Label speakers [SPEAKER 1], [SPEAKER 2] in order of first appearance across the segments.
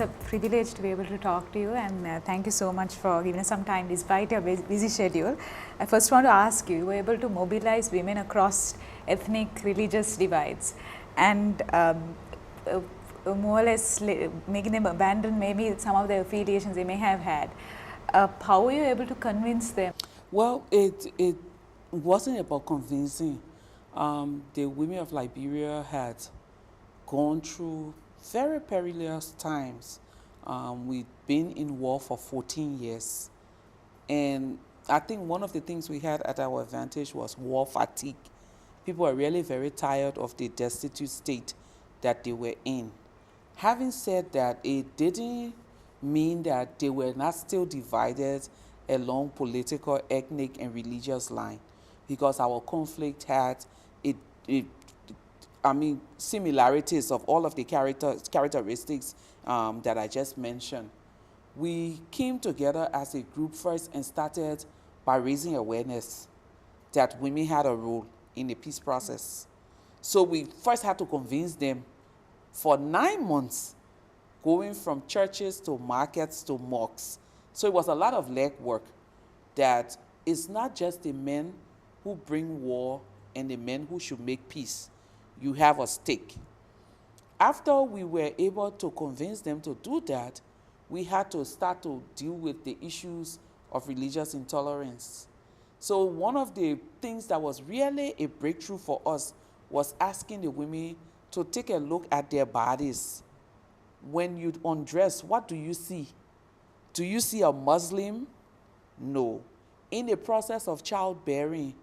[SPEAKER 1] it's a privilege to be able to talk to you, and thank you so much for giving us some time despite your busy schedule. I first want to ask you were able to mobilize women across ethnic, religious divides and more or less making them abandon maybe some of the affiliations they may have had. How were you able to convince them?
[SPEAKER 2] Well, it wasn't about convincing. The women of Liberia had gone through very perilous times. We'd been in war for 14 years. And I think one of the things we had at our advantage was war fatigue. People were really very tired of the destitute state that they were in. Having said that, it didn't mean that they were not still divided along political, ethnic, and religious line, because our conflict had similarities of all of the characteristics that I just mentioned. We came together as a group first and started by raising awareness that women had a role in the peace process. So we first had to convince them for 9 months, going from churches to markets to mosques. So it was a lot of legwork, that it's not just the men who bring war and the men who should make peace. You have a stake. After we were able to convince them to do that, we had to start to deal with the issues of religious intolerance. So one of the things that was really a breakthrough for us was asking the women to take a look at their bodies. When you undress, what do you see? Do you see a Muslim? No. In the process of childbearing,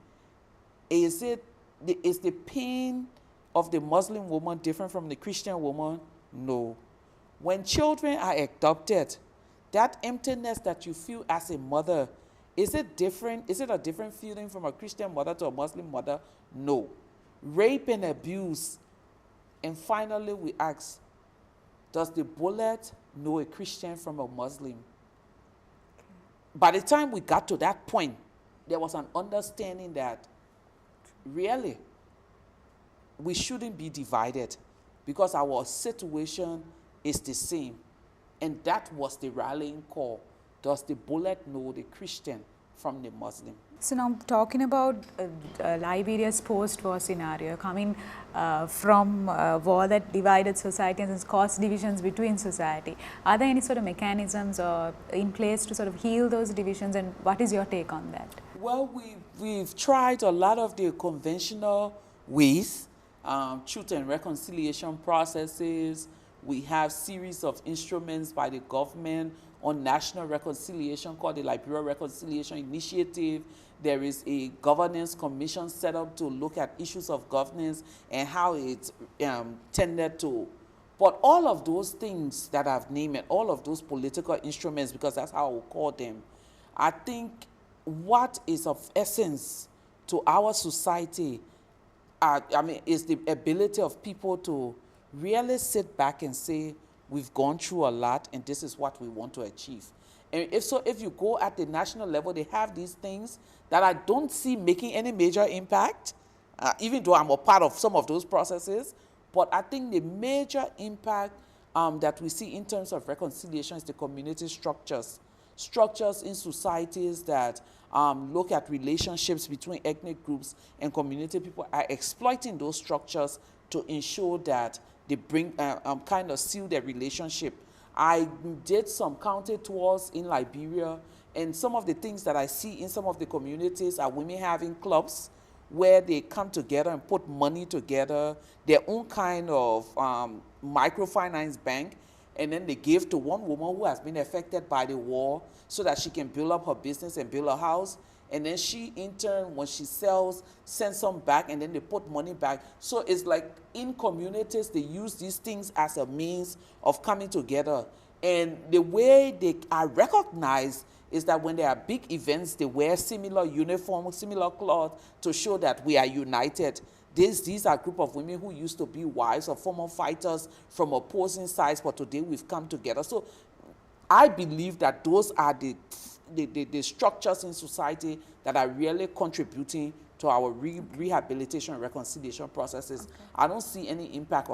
[SPEAKER 2] is the pain of the Muslim woman different from the Christian woman? No. When children are adopted, that emptiness that you feel as a mother, is it different? Is it a different feeling from a Christian mother to a Muslim mother? No. Rape and abuse. And finally, we ask, does the bullet know a Christian from a Muslim? By the time we got to that point, there was an understanding that really we shouldn't be divided, because our situation is the same. And that was the rallying call. Does the bullet know the Christian from the Muslim?
[SPEAKER 1] So now talking about Liberia's post-war scenario, coming from war that divided society and caused divisions between society, are there any sort of mechanisms in place to sort of heal those divisions, and what is your take on that?
[SPEAKER 2] Well, we've tried a lot of the conventional ways, truth and reconciliation processes. We have series of instruments by the government on national reconciliation called the Liberia Reconciliation Initiative. There is a governance commission set up to look at issues of governance and how it's tended to. But all of those things that I've named, all of those political instruments, because that's how I will call them, I think what is of essence to our society is the ability of people to really sit back and say, we've gone through a lot and this is what we want to achieve. And if you go at the national level, they have these things that I don't see making any major impact, even though I'm a part of some of those processes. But I think the major impact that we see in terms of reconciliation is the community structures. Structures in societies that look at relationships between ethnic groups and community people are exploiting those structures to ensure that they bring kind of seal their relationship. I did some county tours in Liberia, and some of the things that I see in some of the communities are women having clubs where they come together and put money together, their own kind of microfinance bank, and then they give to one woman who has been affected by the war so that she can build up her business and build a house. And then she, in turn, when she sells, sends some back, and then they put money back. So it's like in communities, they use these things as a means of coming together. And the way they are recognized is that when there are big events, they wear similar uniforms, similar cloth to show that we are united. These are a group of women who used to be wives of former fighters from opposing sides, but today we've come together. So I believe that those are the structures in society that are really contributing to our rehabilitation and reconciliation processes. I don't see any impact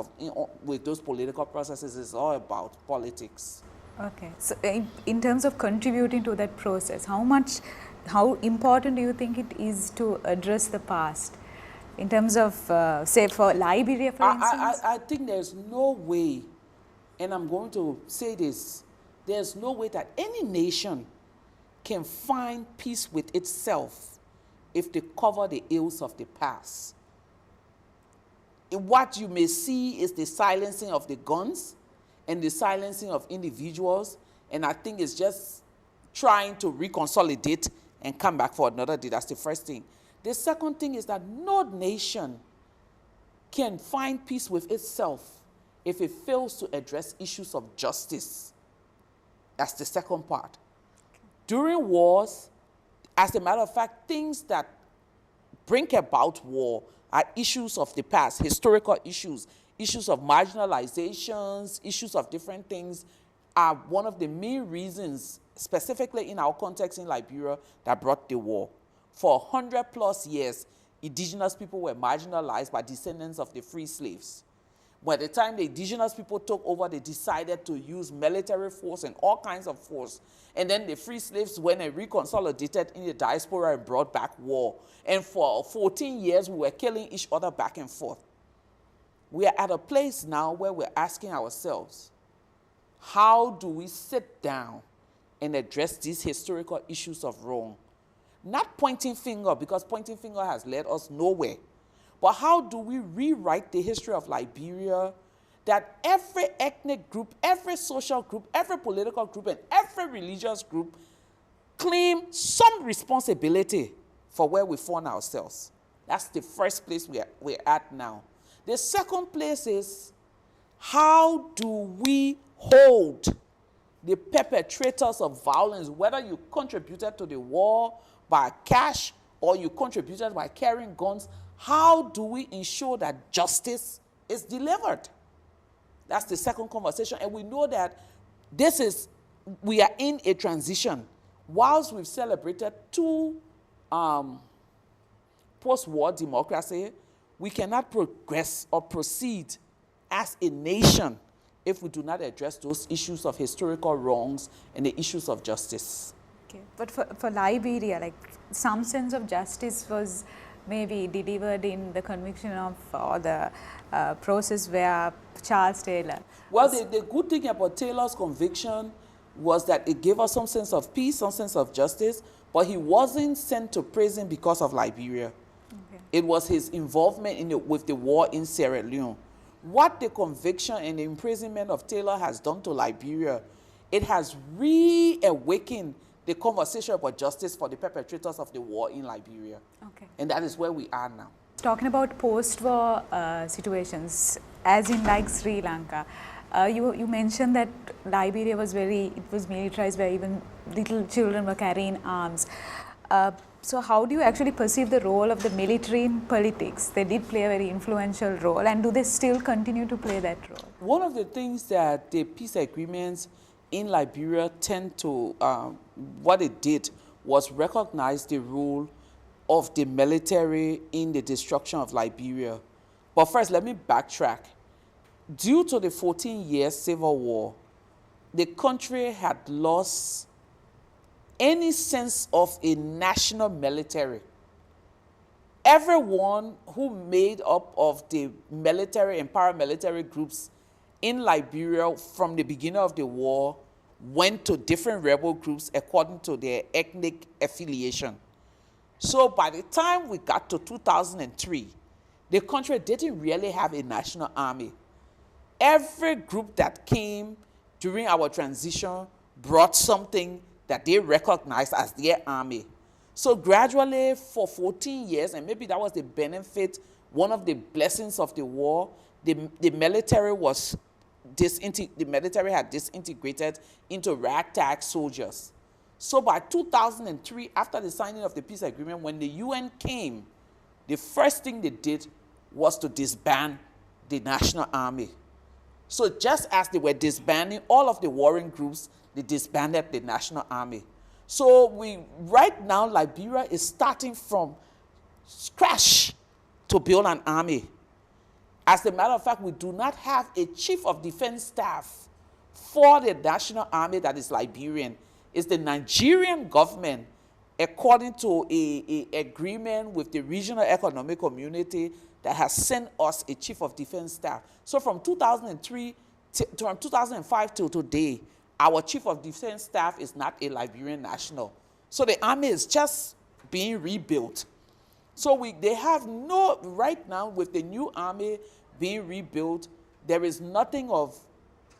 [SPEAKER 2] with those political processes. It's all about politics.
[SPEAKER 1] Okay. So in terms of contributing to that process, how important do you think it is to address the past? In terms of, say, for Liberia, for instance?
[SPEAKER 2] I think there's no way, and I'm going to say this, there's no way that any nation can find peace with itself if they cover the ills of the past. What you may see is the silencing of the guns and the silencing of individuals, and I think it's just trying to reconsolidate and come back for another day. That's the first thing. The second thing is that no nation can find peace with itself if it fails to address issues of justice. That's the second part. During wars, as a matter of fact, things that bring about war are issues of the past, historical issues, issues of marginalizations, issues of different things are one of the main reasons, specifically in our context in Liberia, that brought the war. For 100+ years, indigenous people were marginalized by descendants of the free slaves. By the time the indigenous people took over, they decided to use military force and all kinds of force. And then the free slaves went and reconsolidated in the diaspora and brought back war. And for 14 years, we were killing each other back and forth. We are at a place now where we're asking ourselves, how do we sit down and address these historical issues of wrong? Not pointing finger, because pointing finger has led us nowhere. But how do we rewrite the history of Liberia that every ethnic group, every social group, every political group, and every religious group claim some responsibility for where we found ourselves? That's the first place we're at now. The second place is, how do we hold the perpetrators of violence, whether you contributed to the war by cash or you contributed by carrying guns? How do we ensure that justice is delivered? That's the second conversation. And we know that we are in a transition. Whilst we've celebrated 2 post-war democracy, we cannot progress or proceed as a nation if we do not address those issues of historical wrongs and the issues of justice.
[SPEAKER 1] Okay. But for Liberia, like, some sense of justice was maybe delivered in the conviction of, or the process where Charles Taylor.
[SPEAKER 2] Well, the good thing about Taylor's conviction was that it gave us some sense of peace, some sense of justice, but he wasn't sent to prison because of Liberia. Okay. It was his involvement with the war in Sierra Leone. What the conviction and the imprisonment of Taylor has done to Liberia, it has reawakened the conversation about justice for the perpetrators of the war in Liberia. Okay. And that is where we are now.
[SPEAKER 1] Talking about post-war situations, as in like Sri Lanka, you mentioned that Liberia was militarized, where even little children were carrying arms. So how do you actually perceive the role of the military in politics? They did play a very influential role, and do they still continue to play that role?
[SPEAKER 2] One of the things that the peace agreements in Liberia tend to, what it did was recognize the role of the military in the destruction of Liberia. But first, let me backtrack. Due to the 14-year civil war, the country had lost any sense of a national military. Everyone who made up of the military and paramilitary groups in Liberia from the beginning of the war went to different rebel groups according to their ethnic affiliation. So by the time we got to 2003, the country didn't really have a national army. Every group that came during our transition brought something that they recognized as their army. So gradually, for 14 years, and maybe that was the benefit, one of the blessings of the war, the military had disintegrated into ragtag soldiers. So by 2003, after the signing of the peace agreement, when the UN came, the first thing they did was to disband the national army. So just as they were disbanding all of the warring groups, they disbanded the national army. So right now, Liberia is starting from scratch to build an army. As a matter of fact, we do not have a chief of defense staff for the national army that is Liberian. It's the Nigerian government, according to a agreement with the regional economic community, that has sent us a chief of defense staff. So from 2005 till today, our chief of defense staff is not a Liberian national. So the army is just being rebuilt. So they have no, right now with the new army being rebuilt, there is nothing of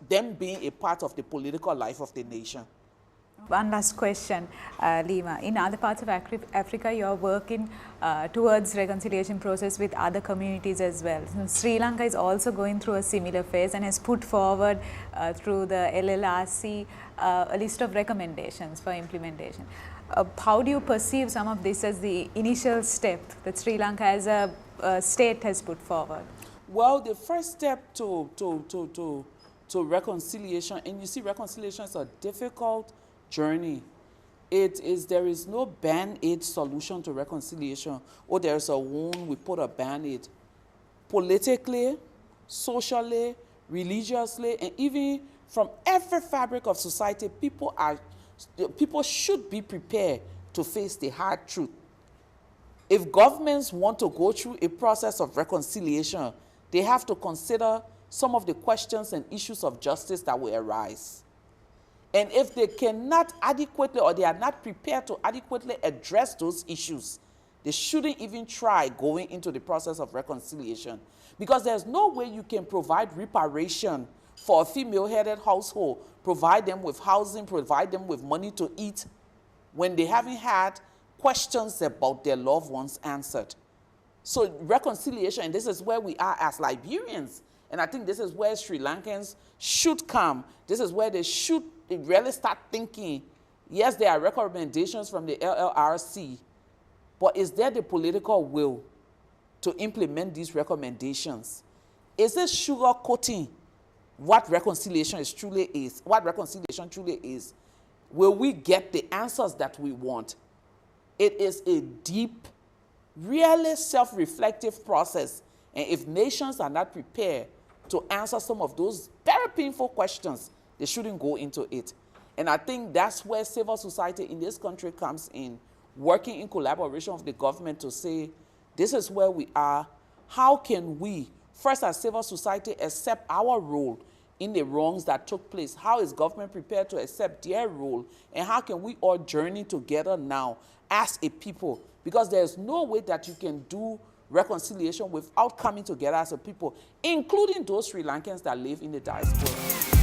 [SPEAKER 2] them being a part of the political life of the nation.
[SPEAKER 1] One last question, Leymah. In other parts of Africa, you are working towards reconciliation process with other communities as well. So Sri Lanka is also going through a similar phase and has put forward through the LLRC a list of recommendations for implementation. How do you perceive some of this as the initial step that Sri Lanka as a state has put forward?
[SPEAKER 2] Well, the first step to reconciliation, and you see reconciliation is a difficult journey. There is no band-aid solution to reconciliation. Oh, there's a wound, we put a band-aid. Politically, socially, religiously, and even from every fabric of society, people should be prepared to face the hard truth. If governments want to go through a process of reconciliation, they have to consider some of the questions and issues of justice that will arise. And if they cannot adequately, or they are not prepared to adequately address those issues, they shouldn't even try going into the process of reconciliation. Because there's no way you can provide reparation for a female-headed household, provide them with housing, provide them with money to eat, when they haven't had questions about their loved ones answered. So reconciliation, and this is where we are as Liberians, and I think this is where Sri Lankans should come. This is where they should really start thinking, yes, there are recommendations from the LLRC, but is there the political will to implement these recommendations? Is it sugarcoating what reconciliation truly is? What reconciliation truly is? Will we get the answers that we want? It is a deep, really self-reflective process, and if nations are not prepared to answer some of those very painful questions, they shouldn't go into it. And I think that's where civil society in this country comes in, working in collaboration with the government to say, this is where we are. How can we, first as civil society, accept our role in the wrongs that took place? How is government prepared to accept their role? And how can we all journey together now as a people? Because there's no way that you can do reconciliation without coming together as a people, including those Sri Lankans that live in the diaspora.